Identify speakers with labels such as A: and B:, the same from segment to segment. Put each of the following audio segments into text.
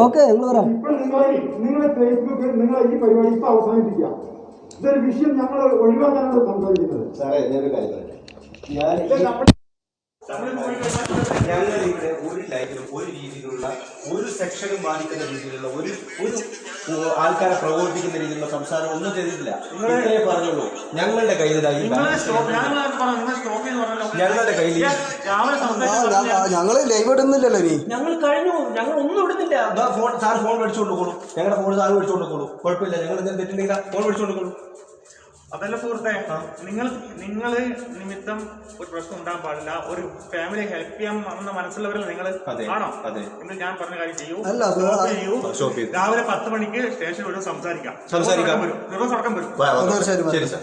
A: Okay ഞങ്ങൾ വരാം.
B: നിങ്ങളെ ഫേസ്ബുക്കിൽ നിങ്ങളെ ഈ പരിപാടി ഇപ്പൊ അവസാനിപ്പിക്കാം. ഇതൊരു വിഷയം ഞങ്ങൾ ഒഴിവാക്കാനാണ് സംസാരിക്കുന്നത്. സാറേ എന്നൊരു കാര്യം
C: ഞങ്ങളിവിടെ ഒരു ലൈനിലും ഒരു രീതിയിലുള്ള ഒരു സെക്ഷനും ബാധിക്കുന്ന രീതിയിലുള്ള ഒരു ആൾക്കാരെ പ്രകോപിപ്പിക്കുന്ന രീതിയിലുള്ള സംസാരം ഒന്നും ചെയ്തിട്ടില്ല. ഇത്രേ പറഞ്ഞുള്ളൂ. ഞങ്ങളുടെ കയ്യിലായി ഞങ്ങളുടെ കയ്യിൽ
A: ഞങ്ങൾ ലൈവ് ഇടുന്നില്ലല്ലോ. ഇനി
C: ഞങ്ങൾ കഴിഞ്ഞു. ഞങ്ങൾ ഒന്നും ഇടുന്നില്ല. സാർ ഫോൺ മേടിച്ചുകൊണ്ട് കൊടുക്കും. ഞങ്ങളുടെ ഫോൺ സാർ മേടിച്ചുകൊണ്ട് കൊടുക്കും. കുഴപ്പമില്ല. ഞങ്ങൾ എന്തെങ്കിലും തെറ്റുണ്ടെങ്കിൽ ഫോൺ മേടിച്ചുകൊണ്ട് കൊടുക്കും.
D: അതല്ല സുഹൃത്തെ, നിങ്ങൾ നിമിത്തം ഒരു പ്രശ്നം ഉണ്ടാകാൻ പാടില്ല. ഒരു ഫാമിലിയെ ഹെൽപ്പ് ചെയ്യാൻ വന്ന മനസ്സുള്ളവരല്ല നിങ്ങൾ ആണോ? നിങ്ങൾ ഞാൻ പറഞ്ഞ കാര്യം ചെയ്യൂ. രാവിലെ 10 മണിക്ക് സ്റ്റേഷൻ വരും. സംസാരിക്കാം. നിർവ്വസർക്കം വരും.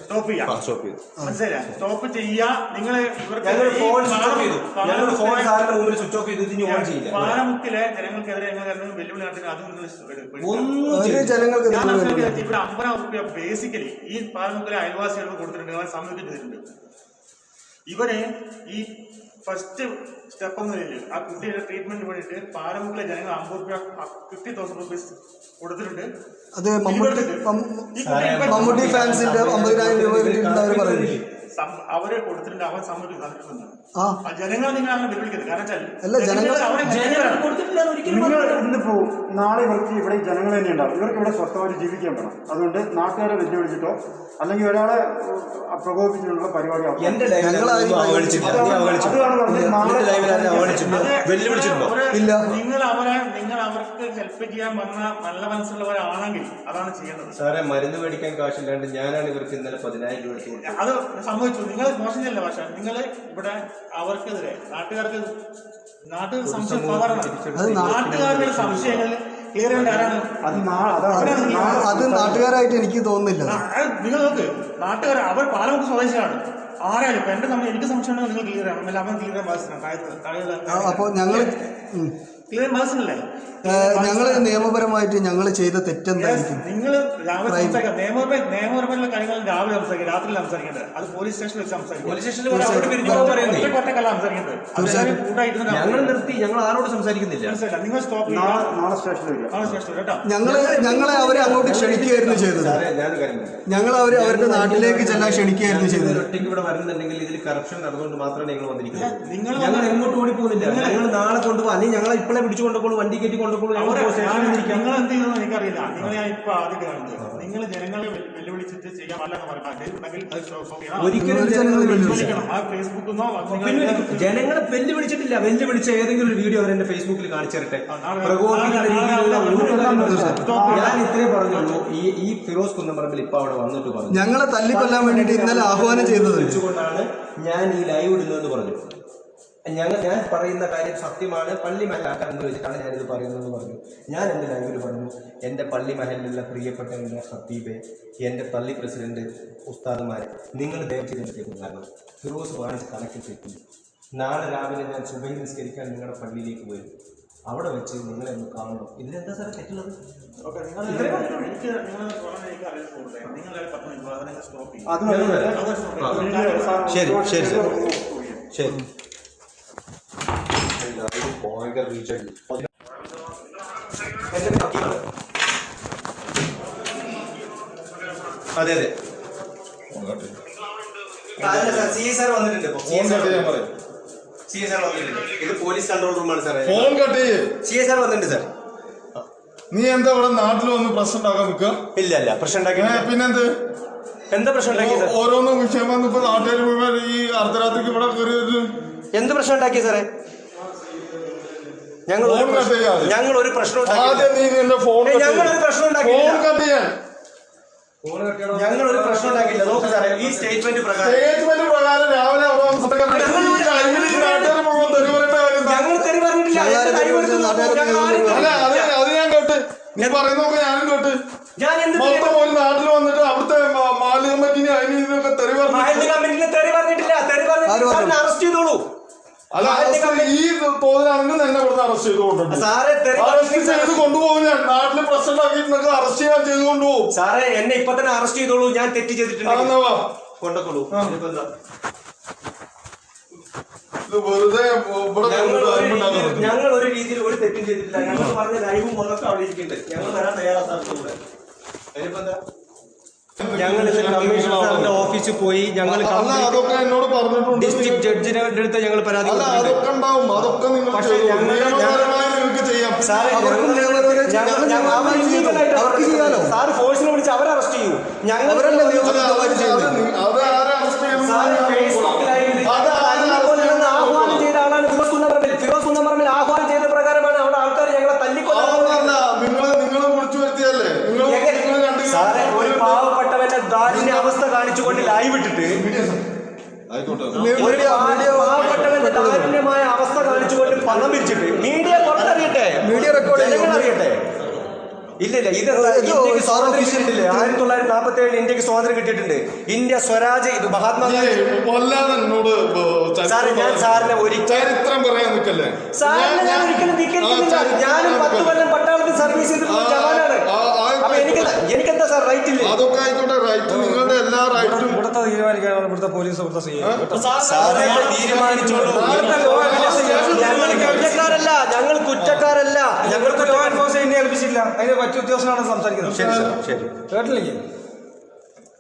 D: സ്റ്റോപ്പ് ചെയ്യാം. മനസ്സിലായില്ല? സ്റ്റോപ്പ് ചെയ്യാ. നിങ്ങൾ പാലമുക്കിലെ ജനങ്ങൾക്കെതിരെ വെല്ലുവിളി നടത്തുക. അത് നിങ്ങൾ ഇവിടെ 50,000 രൂപ ബേസിക്കലി ഈ പാലമുക്കിലെ അയൽവാസികൾക്ക് കൊടുത്തിട്ടുണ്ട്. അവർ സമ്മതിച്ചിട്ടുണ്ട്. ഇവരെ ഈ ഫസ്റ്റ് സ്റ്റെപ്പ് എന്ന നിലയിൽ ആ കുട്ടിയുടെ ട്രീറ്റ്മെന്റ് വേണ്ടിയിട്ട് പാലമുക്കിലെ ജനങ്ങൾ 50,000 റുപ്പീസ് കൊടുത്തിട്ടുണ്ട്.
A: അത് മമ്മൂട്ടി ഫാൻസിന്റെ 50,000 രൂപ
D: അവരെ കൊടുത്തിട്ടുണ്ട്. അവൻ സമ്മതിക്കുന്നുണ്ട്. ആ ജനങ്ങൾ നിങ്ങൾ അങ്ങനെ വെല്ലുവിളിക്കരുത്. കാരണം
B: ഇന്നിപ്പോ നാളെ ഇവർക്ക് ഇവിടെ ജനങ്ങൾ തന്നെ ഉണ്ടാവും. ഇവർക്ക് ഇവിടെ സ്വസ്ഥമായിട്ട് ജീവിക്കാൻ പറ്റണം. അതുകൊണ്ട് നാട്ടുകാരെ വെല്ലുവിളിച്ചിട്ടോ അല്ലെങ്കിൽ ഒരാളെ പ്രകോപിപ്പിച്ചിട്ടുള്ള പരിപാടി
D: നിങ്ങൾ അവർക്ക് ഹെൽപ്പ് ചെയ്യാൻ വന്ന നല്ല മനസ്സുള്ളവരാണെങ്കിൽ അതാണ് ചെയ്യേണ്ടത്.
C: സാറേ മരുന്ന് മേടിക്കാൻ കാശില്ലാണ്ട് ഞാനാണ് ഇവർക്ക് ഇന്നലെ 10,000 രൂപ കൊടുത്തത്.
D: അത് സംഭവിച്ചു. നിങ്ങൾ മോശം ചെയ്യല്ല. പക്ഷെ നിങ്ങൾ ഇവിടെ അവർക്കെതിരെ നാട്ടുകാർക്ക് സംശയം നാട്ടുകാരുടെ സംശയങ്ങൾ ക്ലിയർ ചെയ്യേണ്ട ആരാണ്?
A: അത് നാട്ടുകാരായിട്ട് എനിക്ക് തോന്നുന്നില്ല.
D: നിങ്ങൾ നോക്ക്, നാട്ടുകാർ അവർ പാലമുക്ക് സ്വദേശികളാണ്. ആരായാലും ഇപ്പൊ എന്റെ എനിക്ക് സംശയം ഉണ്ടെങ്കിൽ നിങ്ങൾ ക്ലിയർ ചെയ്യണം. അല്ല അവൻ ക്ലിയർ ബാധിച്ചിട്ടുണ്ട്.
A: അപ്പോൾ ഞങ്ങൾ
D: ക്ലിയർ ബാധിച്ചില്ലേ?
A: ഞങ്ങൾ നിയമപരമായിട്ട് ഞങ്ങൾ ചെയ്ത തെറ്റെന്തായിരിക്കും?
D: നിങ്ങൾ രാവിലെ സംസാരിക്കാം. നിയമപരമായിട്ടുള്ള കാര്യങ്ങൾ രാവിലെ സംസാരിക്കും. രാത്രി സംസാരിക്കേണ്ടത് അത് പോലീസ് സ്റ്റേഷനിൽ വെച്ച് സംസാരിക്കും.
C: പോലീസ് സ്റ്റേഷനിൽ
D: ഒറ്റക്കല്ല സംസാരിക്കേണ്ടത്.
C: ഞങ്ങൾ നിർത്തി. ഞങ്ങൾ ആരോട് സംസാരിക്കുന്നില്ല.
D: നിങ്ങൾ സ്റ്റോപ്പ്
B: നാളെ സ്റ്റേഷനിൽ
D: കേട്ടോ.
A: ഞങ്ങളെ അവരെ അങ്ങോട്ട് ക്ഷണിക്കുകയായിരുന്നു ചെയ്തത്. ഞങ്ങൾ അവരുടെ നാട്ടിലേക്ക് ചെല്ലാൻ ക്ഷണിക്കുകയായിരുന്നു ചെയ്തത്.
C: ഒറ്റയ്ക്ക് ഇവിടെ വരുന്നുണ്ടെങ്കിൽ ഇതിൽ കറപ്ഷൻ നടന്നുകൊണ്ട് മാത്രമേ നിങ്ങൾ വന്നിരിക്കുന്നത്. ഞങ്ങൾ എങ്ങോട്ട് ഓടിപ്പോകുന്നില്ല. ഞങ്ങൾ നാളെ കൊണ്ടുപോകും. അല്ലെങ്കിൽ ഞങ്ങളെ ഇപ്പോഴെ പിടിച്ചു കൊണ്ടുപോകും. വണ്ടി കയറ്റി കൊണ്ടുപോകും.
D: നിങ്ങൾ എന്ത് ചെയ്യുന്നത് എനിക്കറിയില്ല. നിങ്ങൾ ഞാൻ ഇപ്പൊ ആദ്യം കാണുന്നത് നിങ്ങൾ ജനങ്ങളെ വെല്ലുവിളിച്ചിട്ട് ചെയ്യാൻ പാടില്ലെന്ന് പറഞ്ഞാൽ
C: ജനങ്ങളെ വെല്ലുവിളിച്ചിട്ടില്ല. വെല്ലുവിളിച്ച ഏതെങ്കിലും ഒരു വീഡിയോ അവരെന്റെ ഫേസ്ബുക്കിൽ കാണിച്ചു തരട്ടെ. ഞാൻ ഇത്രേ പറഞ്ഞുള്ളൂ. ഈ ഫിറോസ് കുന്നംപറമ്പിൽ ഇപ്പൊ അവിടെ വന്നിട്ട് പറഞ്ഞു
A: ഞങ്ങളെ തല്ലിക്കൊല്ലാൻ വേണ്ടിട്ട് ഇന്നലെ ആഹ്വാനം ചെയ്തത്
C: വെച്ചുകൊണ്ടാണ് ഞാൻ ഈ ലൈവ് ഇടുന്നതെന്ന് പറഞ്ഞു. ഞാൻ പറയുന്ന കാര്യം സത്യമാണ്. പള്ളി മഹലാക്കാൻ വെച്ചിട്ടാണ് ഞാനിത് പറയുന്നതെന്ന് പറഞ്ഞു. ഞാൻ എൻ്റെ ലൈവിൽ പറഞ്ഞു, എൻ്റെ പള്ളി മഹലിലുള്ള പ്രിയപ്പെട്ട എൻ്റെ ഖത്തീബെ, എൻ്റെ പള്ളി പ്രസിഡന്റ്, ഉസ്താദുമാരെ, നിങ്ങൾ ദയచేసి കാരണം ഫിറോസ് വാണിച്ച് കണക്കിൽ തെറ്റില്ല. നാളെ രാവിലെ ഞാൻ സുബഹി നിസ്കരിക്കാൻ നിങ്ങളുടെ പള്ളിയിലേക്ക് വരും. അവിടെ വെച്ച് നിങ്ങളെ ഒന്ന് കാണണം. ഇതിലെന്താ സാറേ തെറ്റുള്ളത്?
A: ശരി ശരി ശരി.
C: അതെ അതെ സി സാർ വന്നിട്ടുണ്ട്. ഇത് പോലീസ് കൺട്രോൾ റൂമാണ് സാറേ. സി സാർ വന്നിട്ടുണ്ട് സാർ.
E: നീ എന്താ ഇവിടെ നാട്ടിൽ വന്ന് പ്രശ്നം ഉണ്ടാക്കാൻ നിൽക്കുക?
C: ഇല്ല പ്രശ്നം ഉണ്ടാക്കി.
E: പിന്നെന്ത്
C: എന്താ പ്രശ്നം ഉണ്ടാക്കി സാർ?
E: ഓരോന്നും വിഷയം വന്നിപ്പോ നാട്ടുകാർ മുഴുവൻ ഈ അർദ്ധരാത്രിക്ക് ഇവിടെ കയറി
C: എന്ത് പ്രശ്നം ഉണ്ടാക്കി സാറേ? ഞങ്ങൾ ഒരു പ്രശ്നം ഞങ്ങളൊരു പ്രശ്നം ഉണ്ടാക്കില്ല. നോക്ക് സാറേ, ഈ സ്റ്റേറ്റ്മെന്റ് പ്രകാരം
E: രാവിലെ
C: ഞങ്ങൾ തെറി പറഞ്ഞിട്ടില്ല.
E: അത് ഞാൻ കേട്ട് നീ പറയുന്നൊക്കെ ഞാനും കേട്ട്. മൊത്തം ഒരു നാട്ടിൽ വന്നിട്ട് അവിടുത്തെ മാലി കമ്മിറ്റിനെ അതിന് ഇതിനൊക്കെ തെറി
C: പറഞ്ഞിട്ടില്ല. അറസ്റ്റ് ചെയ്തോളൂ.
E: അല്ല, ഈ തോതിലാണെങ്കിൽ എന്നെ ഇവിടുന്ന് അറസ്റ്റ് ചെയ്ത് കൊണ്ടുപോകും. അറസ്റ്റ് ചെയ്ത് കൊണ്ടുപോകും. ഞാൻ നാട്ടില് പ്രശ്നം ഉണ്ടാക്കിയിട്ട് അറസ്റ്റ് ചെയ്യാൻ ചെയ്ത് കൊണ്ടുപോകും.
C: സാറേ എന്നെ ഇപ്പൊ തന്നെ അറസ്റ്റ് ചെയ്തോളൂ. ഞാൻ തെറ്റ് ചെയ്തിട്ടുണ്ട്.
E: കൊണ്ടുപോകും. വെറുതെ
C: ഞങ്ങൾ ഒരു രീതിയിൽ ഒരു തെറ്റും ചെയ്തിട്ടില്ല. ഞങ്ങൾ പറഞ്ഞ ലൈവും മുതലൊക്കെ അവിടെ ഇരിക്കുന്നുണ്ട്. ഞങ്ങൾ വരാൻ തയ്യാറാക്കാറുണ്ട്. ഞങ്ങൾ കമ്മീഷണറുടെ ഓഫീസിൽ പോയി ഞങ്ങൾ
E: അതൊക്കെ എന്നോട് പറഞ്ഞിട്ടുണ്ട്.
C: ഡിസ്ട്രിക്ട് ജഡ്ജിന്റെ അടുത്ത് ഞങ്ങൾ പരാതി
E: അതൊക്കെ ഉണ്ടാവും. അതൊക്കെ നിങ്ങൾക്ക് ചെയ്യാം.
C: സാറ് ഫോഴ്സിനെ വിളിച്ച് അവരെ അറസ്റ്റ് ചെയ്യൂ. ഞങ്ങൾ ആഹ്വാനം ചെയ്ത ആളാണ് ഫിറോസ് കുന്നപ്പറമ്പിൽ. ഫിറോസ് കുന്നപ്പറമ്പിൽ ആഹ്വാനം ചെയ്ത പ്രകാരമാണ് അവിടെ ആൾക്കാർ ഞങ്ങളെ തല്ലിക്കൊല്ലാൻ.
E: നിങ്ങൾ വിളിച്ചു വരുത്തിയല്ലേ?
C: സാറെ ഒരു പാവപ്പെട്ടവന്റെ ദാരിദ്ര്യ അവസ്ഥ കാണിച്ചുകൊണ്ട് ലൈവ് ഇട്ടിട്ട് ഒരു പാവപ്പെട്ടവന്റെ ദാരുണ്യമായ അവസ്ഥ കാണിച്ചുകൊണ്ട് പണം പിരിച്ചിട്ട് മീഡിയ പുറത്തറിയട്ടെ, മീഡിയ റെക്കോർഡ് അറിയട്ടെ. ഇല്ല ഇത് 1947 ഇന്ത്യക്ക് സ്വാതന്ത്ര്യം കിട്ടിയിട്ടുണ്ട്. ഇന്ത്യ സ്വരാജ് ഇത് മഹാത്മാഗാന്ധി. സാറേ ഞാൻ സാറിനെ
E: ചരിത്രം പറയാൻ നിൽക്കല്ലേ?
C: സാറിനെ ഞാൻ ഒരിക്കലും ധിക്കരിക്കുന്നില്ല. ഞാനും 10 കൊല്ലം പട്ടാളത്തിൽ സർവീസ് ചെയ്തിട്ടുള്ള ജവാനാണ്. അപ്പൊ എനിക്കെന്താ സാർ റൈറ്റ് ഇല്ല?
E: അതൊക്കെ ആയിക്കോട്ടെ, റൈറ്റ് നിങ്ങളുടെ എല്ലാ റൈറ്റും
F: ഇവിടുത്തെ തീരുമാനിക്കാനാണ് ഇവിടുത്തെ പോലീസ്
C: സാറേ തീരുമാനിച്ചോളൂ. ഞങ്ങൾ കുറ്റക്കാരല്ല.
F: ഞങ്ങൾക്ക് ലോ എൻഫോഴ്സ്മെന്റ് ഏൽപ്പിച്ചില്ല. അതിന് പറ്റിയ ഉദ്യോഗസ്ഥനാണ് സംസാരിക്കുന്നത്.
C: ശരി ശരി
F: കേട്ടില്ലേ?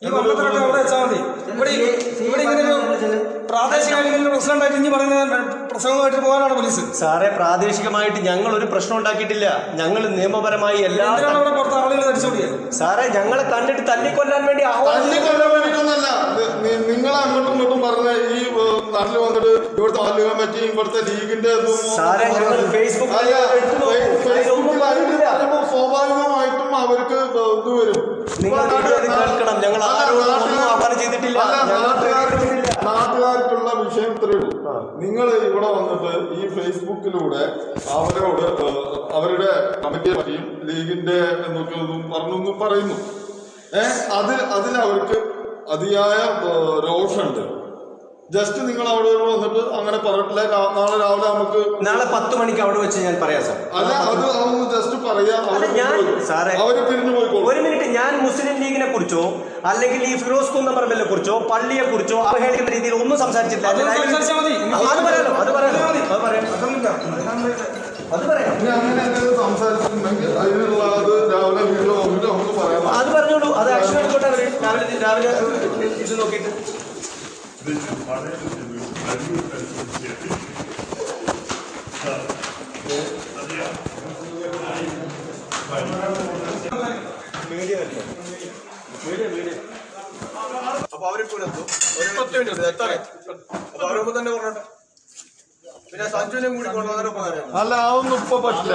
F: ഈ വർണ്ണത്തിലൊക്കെ അവിടെ വെച്ചാൽ മതി. ഇവിടെ ഇങ്ങനെ ഒരു പ്രാദേശികമായിട്ട് പ്രശ്നമുണ്ടായിട്ട് ഇനി പറയുന്ന പ്രസംഗമായിട്ട് പോകാനാണ് പോലീസ്.
C: സാറേ പ്രാദേശികമായിട്ട് ഞങ്ങൾ ഒരു പ്രശ്നം ഉണ്ടാക്കിയിട്ടില്ല. ഞങ്ങൾ നിയമപരമായി എല്ലാ
F: അവിടെ പുറത്ത് ആളുകൾ ധരിച്ചോടിയത്.
C: സാറേ ഞങ്ങളെ കണ്ടിട്ട് തല്ലിക്കൊല്ലാൻ വേണ്ടി
E: തല്ലിക്കൊല്ലാൻ വേണ്ടിയിട്ടൊന്നല്ല. നിങ്ങൾ അങ്ങോട്ടും ഇങ്ങോട്ടും പറഞ്ഞ ഈ നാട്ടിൽ വന്നിട്ട് ഇവിടുത്തെ താലൂക്ക് കമ്മിറ്റി ഇവിടുത്തെ ലീഗിന്റെ
C: സാറേ ഞങ്ങൾ
E: സ്വാഭാവികമായിട്ടും അവർക്ക് ഇത് വരും.
C: കേൾക്കണം, ഞങ്ങൾ ആഹ്വാനം ചെയ്തിട്ടില്ല.
E: നാട്ടുകാർക്കുള്ള വിഷയം ഇത്രയുള്ളൂ. നിങ്ങൾ ഇവിടെ വന്നിട്ട് ഈ ഫേസ്ബുക്കിലൂടെ അവരോട് അവരുടെ കമ്മിറ്റിയെ പറ്റിയും ലീഗിന്റെ എന്തൊക്കെ പറഞ്ഞൊന്നും പറയുന്നു. അതിലവർക്ക് അതിയായ രോഷമുണ്ട്. ജസ്റ്റ് നിങ്ങൾ അവിടെ വന്നിട്ട് അങ്ങനെ പറഞ്ഞിട്ടില്ല. നാളെ രാവിലെ നമുക്ക്
C: നാളെ 10 മണിക്ക് അവിടെ വെച്ച് ഞാൻ പറയാം സാർ.
E: അല്ല അത് ജസ്റ്റ് പറയാം. അവര് പിരിഞ്ഞു പോയിക്കോളും.
C: ഒരു മിനിറ്റ്, ഞാൻ മുസ്ലിം ലീഗിനെ കുറിച്ചോ അല്ലെങ്കിൽ ഈ ഫിറോസ് കുന്നപ്പറമ്പിനെ കുറിച്ചോ പള്ളിയെ കുറിച്ചോ അവഹേളിക്കുന്ന രീതിയിൽ ഒന്നും സംസാരിച്ചിട്ടില്ല. അത്
E: അങ്ങനെ സംസാരിച്ചിട്ടുണ്ടെങ്കിൽ അതിനുള്ളത് രാവിലെ വീട്ടിൽ വന്നിട്ട് നമുക്ക് പറയാം.
C: അത് പറഞ്ഞോളൂ. അത് ആക്ഷൻ എടുത്തോട്ടെ. അവര് രാവിലെ ഇത് നോക്കിയിട്ട് അപ്പൊ അവരിപ്പോൾ എത്തും. ഒരു 10 മിനിറ്റ് എത്താറേ. അപ്പൊ അവരൊപ്പം തന്നെ പറഞ്ഞോട്ടെ. പിന്നെ സഞ്ജുവിനെ കൂടി കൊണ്ടുവന്നേരം.
E: അല്ല അതൊന്നും ഇപ്പൊ പറ്റില്ല.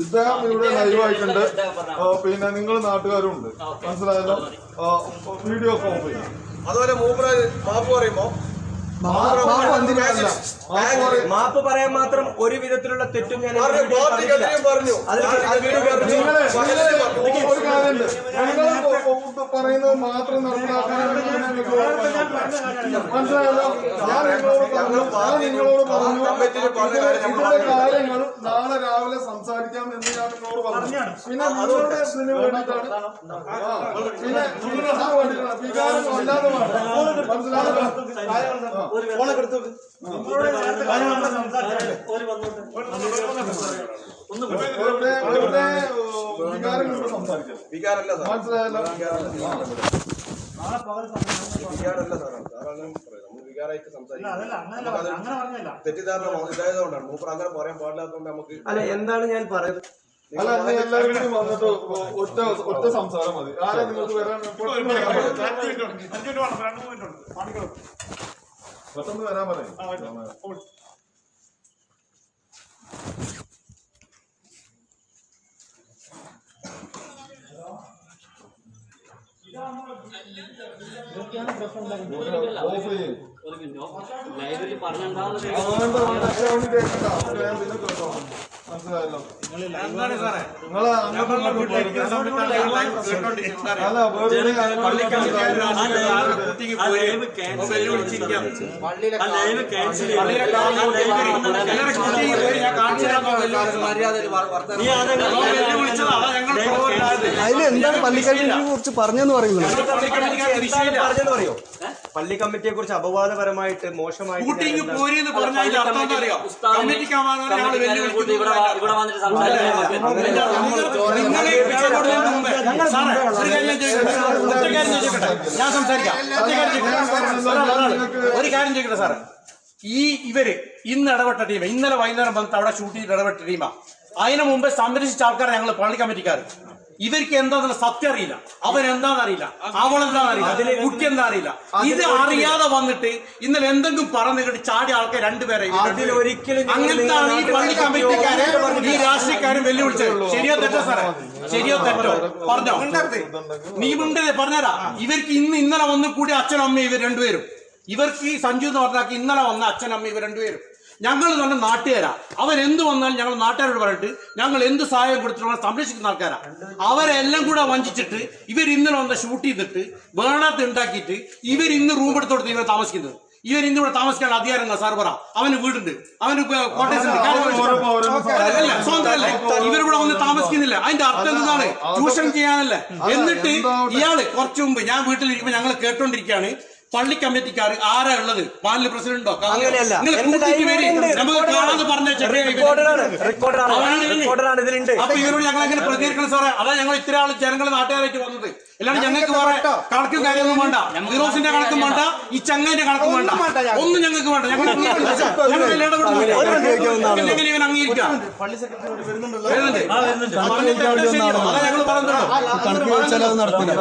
E: ഇദ്ദേഹം ഇവിടെ ലൈവായിട്ടുണ്ട്. പിന്നെ നിങ്ങൾ നാട്ടുകാരും ഉണ്ട്. മനസ്സിലായല്ലോ? വീഡിയോ ഒക്കെ ഓഫ് ചെയ്യും.
C: അതുപോലെ മൂപ്പര് മാപ്പ് പറയുമ്പോ മാപ്പ് പറയാൻ മാത്രം ഒരു വിധത്തിലുള്ള തെറ്റും ഞാൻ
E: ഒരു കാര്യമുണ്ട്. ഞങ്ങൾ പറയുന്നത് മാത്രം നടപ്പിലാക്കാൻ മനസ്സിലായല്ലോ? ഞാൻ നിങ്ങളോട് പറഞ്ഞു ഇതിന്റെ കാര്യങ്ങൾ നാളെ രാവിലെ സംസാരിക്കാം എന്ന് ഞാൻ നിങ്ങളോട് പറഞ്ഞു. പിന്നെ നിങ്ങളുടെ ഇതിന് വേണ്ടിയിട്ടാണ് വികാരം അല്ലാതെ മനസ്സിലായല്ലോ?
C: തെറ്റിദ്ധാരണ ഇതായതുകൊണ്ടാണ് മൂപ്പർ അങ്ങനെ പറയാൻ പാടില്ലാത്തതുകൊണ്ട് നമുക്ക്. അല്ല എന്താണ് ഞാൻ പറയുന്നത്?
E: അല്ല എല്ലാവരും കൂടി വന്നിട്ട് ഒറ്റ സംസാരം മതി. ആരാ നിങ്ങൾക്ക് വരാൻ പെട്ടെന്ന് വരാൻ പറയും. ലൈബ്രറി പറഞ്ഞിട്ടുണ്ടാവുന്നത് മനസ്സിലായല്ലോ.
D: എന്താണ് സാറേ
E: നിങ്ങള് അങ്ങോട്ടും ഇങ്ങോട്ടും
D: വീട്ടിലിരിക്കുന്ന സമയത്താണ് ഞാൻ live കേട്ടോണ്ടിരിക്കുന്നത്.
E: അല്ല, വേറെ ഒരു കാര്യം
A: അതിലെന്താണ് പള്ളിക്കമ്മിറ്റിയെ കുറിച്ച് പറഞ്ഞെന്ന് പറയുന്നത്?
C: പറഞ്ഞെന്ന് പറയോ? പള്ളി കമ്മിറ്റിയെ കുറിച്ച് അപവാദപരമായിട്ട് മോശമായിട്ട്
F: ഷൂട്ടിംഗ് പോരെന്ന് പറഞ്ഞാൽ അതിന്റെ അർത്ഥം എന്താ അറിയോ? കമ്മിറ്റിക്ക് അമാറാണ് ഞങ്ങൾ വെല്ലുവിളിക്കുന്നത്.
G: ഇവിടെ വന്നിട്ട് സംസാരിക്കാൻ
F: നിങ്ങളെ പിടിച്ചുകൊടുക്കുന്നതിന് മുമ്പേ സാറേ ഒരു കാര്യം ഞാൻ ചോദിക്കട്ടെ? ഒറ്റ കാര്യം ചോദിക്കട്ടെ? ഞാൻ സംസാരിക്കാം. ഒറ്റ കാര്യം ചോദിക്കട്ടെ? ഒരു കാര്യം ചോദിക്കട്ടെ സാറേ? ഇവര് ഇന്ന് ഇടപെട്ട ടീം ഇന്നലെ വൈകുന്നേരം വന്നിട്ട് അവിടെ ഷൂട്ട് ചെയ്തിട്ട് ഇടപെട്ട ടീമാ. അതിനു മുമ്പ് സംരക്ഷിച്ച ആൾക്കാരെ ഞങ്ങൾ പള്ളി കമ്മിറ്റിക്കാർ. ഇവർക്ക് എന്താണെന്ന് സത്യം അറിയില്ല, അവരെന്താണെന്ന് അറിയില്ല, അവളെന്താണെന്ന് അറിയില്ല, കുട്ടി എന്താ അറിയില്ല. ഇത് അറിയാതെ വന്നിട്ട് ഇന്നലെ എന്തെങ്കിലും പറഞ്ഞിട്ട് ചാടിയ ആൾക്കാർ രണ്ടുപേരെ അങ്ങനത്താണ് ഈ പള്ളി കമ്മിറ്റിക്കാരെ ഈ രാഷ്ട്രീയക്കാരും വെല്ലുവിളിച്ചത്. ശരിയോ തെറ്റോ സാറേ? ശരിയോ തെറ്റോ? പറഞ്ഞോ? നീ മുണ്ടേ പറഞ്ഞാരാ? ഇവർക്ക് ഇന്നലെ വന്ന് കൂടി അച്ഛനും അമ്മയും ഇവർ രണ്ടുപേരും. ഇവർക്ക് ഈ സഞ്ജു എന്ന് പറഞ്ഞാൽ ഇന്നലെ വന്ന അച്ഛനമ്മ ഇവർ രണ്ടുപേരും. ഞങ്ങൾ നല്ല നാട്ടുകാരാ. അവരെന്ത് വന്നാലും ഞങ്ങൾ നാട്ടുകാരോട് പറഞ്ഞിട്ട് ഞങ്ങൾ എന്ത് സഹായം കൊടുത്തിട്ട് സംരക്ഷിക്കുന്ന ആൾക്കാരാ. അവരെല്ലാം കൂടെ വഞ്ചിച്ചിട്ട് ഇവർ ഇന്നലെ വന്ന് ഷൂട്ട് ചെയ്തിട്ട് വേണത്ത് ഉണ്ടാക്കിയിട്ട് ഇവർ ഇന്ന് റൂം എടുത്തോടുത്ത് ഇവർ താമസിക്കുന്നത്. ഇവർ ഇന്ന് ഇവിടെ താമസിക്കാൻ അധികാരം സാർ പറ. അവന് വീടുണ്ട്, അവന് കോട്ടേഴ്സ് ഉണ്ട്, സ്വന്തമല്ലേ? ഇവരിവിടെ വന്ന് താമസിക്കുന്നില്ല. അതിന്റെ അർത്ഥം എന്താണ്? ട്യൂഷൻ ചെയ്യാനല്ലേ? എന്നിട്ട് ഇയാള് കുറച്ചു മുമ്പ് ഞാൻ വീട്ടിലിരിക്കുമ്പോ ഞങ്ങൾ കേട്ടോണ്ടിരിക്കുകയാണ് പള്ളി കമ്മിറ്റിക്കാർ ആരാ ഉള്ളത്? പാനൽ പ്രസിഡന്റോ? നമുക്ക് കാണാതെ പറഞ്ഞ അപ്പൊ ഇവരോട് ഞങ്ങൾ എങ്ങനെ പ്രതികരിക്കണം സാറേ? അതാ ഞങ്ങൾ ഇത്ര ആൾ ജനങ്ങൾ നാട്ടുകാരായിട്ട് വന്നത്. അല്ലാണ്ട് ഞങ്ങൾക്ക് വേറെ കണക്കും കാര്യമൊന്നും വേണ്ട. ഫിറോസിന്റെ കണക്കും വേണ്ട, ഈ ചങ്ങന്റെ കണക്കും വേണ്ട, ഒന്നും ഞങ്ങൾക്ക് വേണ്ട. ഞങ്ങൾ ഇവൻ അംഗീകരിക്കാം. അതാ ഞങ്ങൾ പറഞ്ഞത്.
A: നടത്തില്ല.